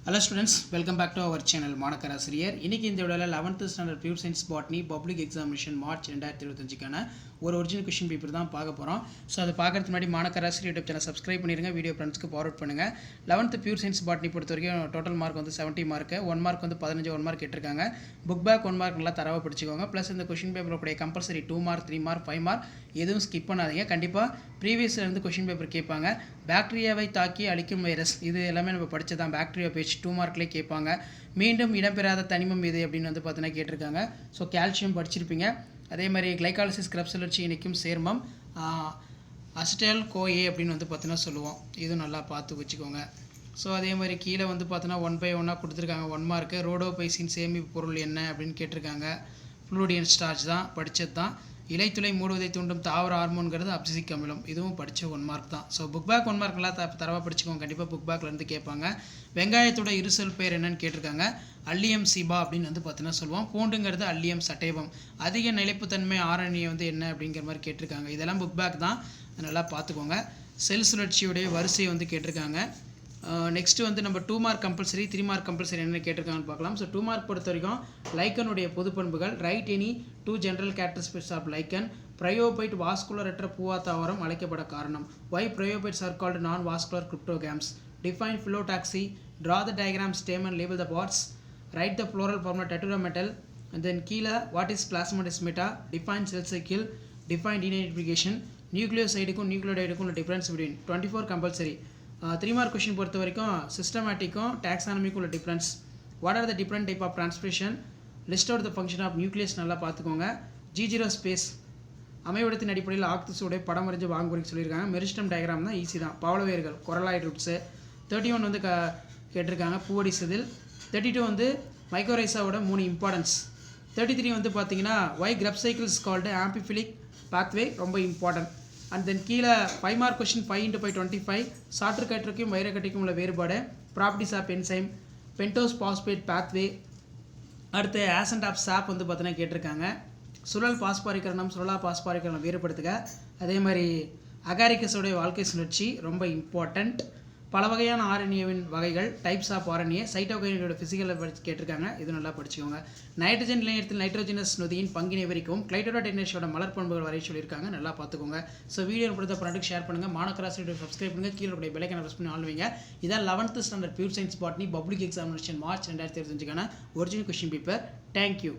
Hello students, welcome back to our channel மாணக்கர் ஆசிரியர். இன்னைக்கு இந்த வீடியோல 11th standard pure science botany public examination March 2025க்கான ஒரு ஒரிஜினல் क्वेश्चन பேப்பர் தான் பார்க்க போறோம். சோ அது பார்க்கிறதுக்கு முன்னாடி மாணக்கர் ஆசிரியர் YouTube சேனல் சப்ஸ்கிரைப் பண்ணிருங்க, வீடியோ ஃப்ரெண்ட்ஸ்க்கு ஃபார்வர்ட் பண்ணுங்க. 11th பியூர் சயின்ஸ் பாட்னி பொறுத்தவரைக்கும் டோட்டல் மார்க் வந்து 70 மார்க், 1 மார்க் வந்து 15 1 மார்க் கேட்டிருக்காங்க. புக் பேக் 1 மார்க் நல்லா தரவா படிச்சுக்கோங்க. ப்ளஸ் இந்த क्वेश्चन பேப்பர்ல கூடிய கம்பல்சரி 2 மார்க் 3 மார்க் 5 மார்க் எதுவும் ஸ்கிப் பண்ணாதீங்க. கண்டிப்பா ப்ரீவியஸ்ல இருந்து क्वेश्चन பேப்பர் கேட்பாங்க. பாக்டீரியாவை தாக்கி அழிக்கும் வைரஸ் இது எல்லாமே நம்ம படிச்சதான். பாக்டீரியா பேஜ் 2 மார்க்லயே கேட்பாங்க. மீண்டும் இடம்பெறாத தனிமம் எது அப்படின்னு வந்து பார்த்தீங்கன்னா கேட்டிருக்காங்க. ஸோ கால்சியம் படிச்சிருப்பீங்க. அதே மாதிரி கிளைகாலிசிஸ் கிரப் சுழற்சி இணைக்கும் சேர்மம் அசிட்டைல் கோஏ அப்படின்னு வந்து பார்த்தீங்கன்னா சொல்லுவோம். இதுவும் நல்லா பார்த்து வச்சுக்கோங்க. ஸோ அதே மாதிரி கீழே வந்து பார்த்தீங்கன்னா 1 by 1 கொடுத்துருக்காங்க. 1 மார்க்கு ரோடோபைசின் சேமிப்பு பொருள் என்ன அப்படின்னு கேட்டிருக்காங்க. ஃப்ளூடியன் ஸ்டார்ச் தான் படித்தது தான். இலைத்துளை மூடுவதை தூண்டும் தாவர ஹார்மோன்கிறது அப்சிசிக் அமிலம். இதுவும் படித்த 1 மார்க் தான். ஸோ புக் பேக் 1 மார்க் நல்லா தரவாக படிச்சுக்கோங்க. கண்டிப்பாக புக் பேக்லேருந்து கேட்பாங்க. வெங்காயத்தோட இருசல் பேர் என்னன்னு கேட்டிருக்காங்க. அல்லியம் சீபா அப்படின்னு வந்து பார்த்தீங்கன்னா சொல்லுவோம். பூண்டுங்கிறது அல்லியம் சட்டைவம். அதிக நிலைப்புத்தன்மை ஆரணியை வந்து என்ன அப்படிங்கிற மாதிரி கேட்டிருக்காங்க. இதெல்லாம் புக் பேக் தான், நல்லா பார்த்துக்கோங்க. செல் சுழற்சியுடைய வரிசையை வந்து கேட்டிருக்காங்க. நெக்ஸ்ட் வந்து நம்ம 2 மார்க் கம்பல்சரி 3 மார்க் கம்பல்சரி என்ன கேட்டிருக்காங்கன்னு பார்க்கலாம். ஸோ 2 மார்க் பொறுத்த வரைக்கும் லைக்கனுடைய பொது பண்புகள், write any 2 general characteristics of lichen, bryophyte வாஸ்குலரற்ற பூவா தாவரம் அழைக்கப்பட காரணம், why bryophytes are called non vascular cryptogams, define phyllotaxy, draw the diagram stem and label the parts, write the floral formula tetramental, and then கீழே what is plasmodesmata, define cell cycle, define denitrification, நியூக்ளியோசைடுக்கும் நியூக்ளியோடைடுக்கும் உள்ள difference between 24 compulsory. 3 mark question பொறுத்த வரைக்கும் சிஸ்டமேட்டிக்கும் டாக்ஸானமிக்கும் உள்ள difference, what are the different type of transpiration, list out the function of nucleus நல்லா பார்த்துக்கோங்க. G0 ஸ்பேஸ் அமைவிடத்தின் அடிப்படையில் ஆக்சிஸோடைய படம் வரைஞ்சு வாங்குறதுக்கு சொல்லியிருக்காங்க. மெரிஸ்டம் டயக்ராம் தான் ஈஸி தான். பவளவேர்கள் கொரலாய்ட் ரூட்ஸு. 31 வந்து கேட்டிருக்காங்க பூவடி செதில். 32 வந்து மைக்ரோரைசாவோட 3 இம்பார்ட்டன்ஸ். 33 வந்து பார்த்தீங்கன்னா why Krebs cycles called amphibolic pathway ரொம்ப இம்பார்ட்டன்ட். அண்ட் தென் கீழே 5 மார்க் கொஸ்டின் 5 × 5 25 சாற்றுக்கட்டுக்கும் வைரக்கட்டிக்கும் உள்ள வேறுபாடு, properties of enzyme, pentose phosphate pathway, அடுத்து ஆசன்ட் ஆஃப் சாப் வந்து பார்த்தீங்கன்னா கேட்டிருக்காங்க. சுழல் பாஸ்பாரிக்கரணம் சுழலா பாஸ்பாரிக்கரணம் வேறுபடுத்துக. அதே மாதிரி அகாரிகஸோடைய வாழ்க்கை சுழற்சி ரொம்ப இம்பார்ட்டண்ட். பல வகையான ஆர்என்ஏவின் வகைகள், டைப்ஸ் ஆஃப் ஆர்என்ஏ, சைட்டோகைனோட ஃபிசிக்கலை படிச்சு கேட்டிருக்காங்க. இது நல்லா படிச்சுக்கோங்க. நைட்ரஜன் நிலையத்தில் நைட்ரோஜனஸ் நொதியின் பங்கினை விவரிக்கவும் கிளைடோடெனேஷோட மலர் பண்புகள் வரை சொல்லியிருக்காங்க. நல்லா பார்த்துக்கோங்க. ஸோ வீடியோ கொடுத்த ப்ராடக்ட் ஷேர் பண்ணுங்கள். மாணக்கராசிரியர் சப்ஸ்கிரைப் பண்ணுங்கள். கீழே உடைய பெல்லைக்கான ப்ரெஸ் பண்ணி ஆள்வீங்க. இதான் 11th standard pure science botany public examination March 2025க்கான ஒரிஜினல் கொஸ்டின் பேப்பர். தேங்க்யூ.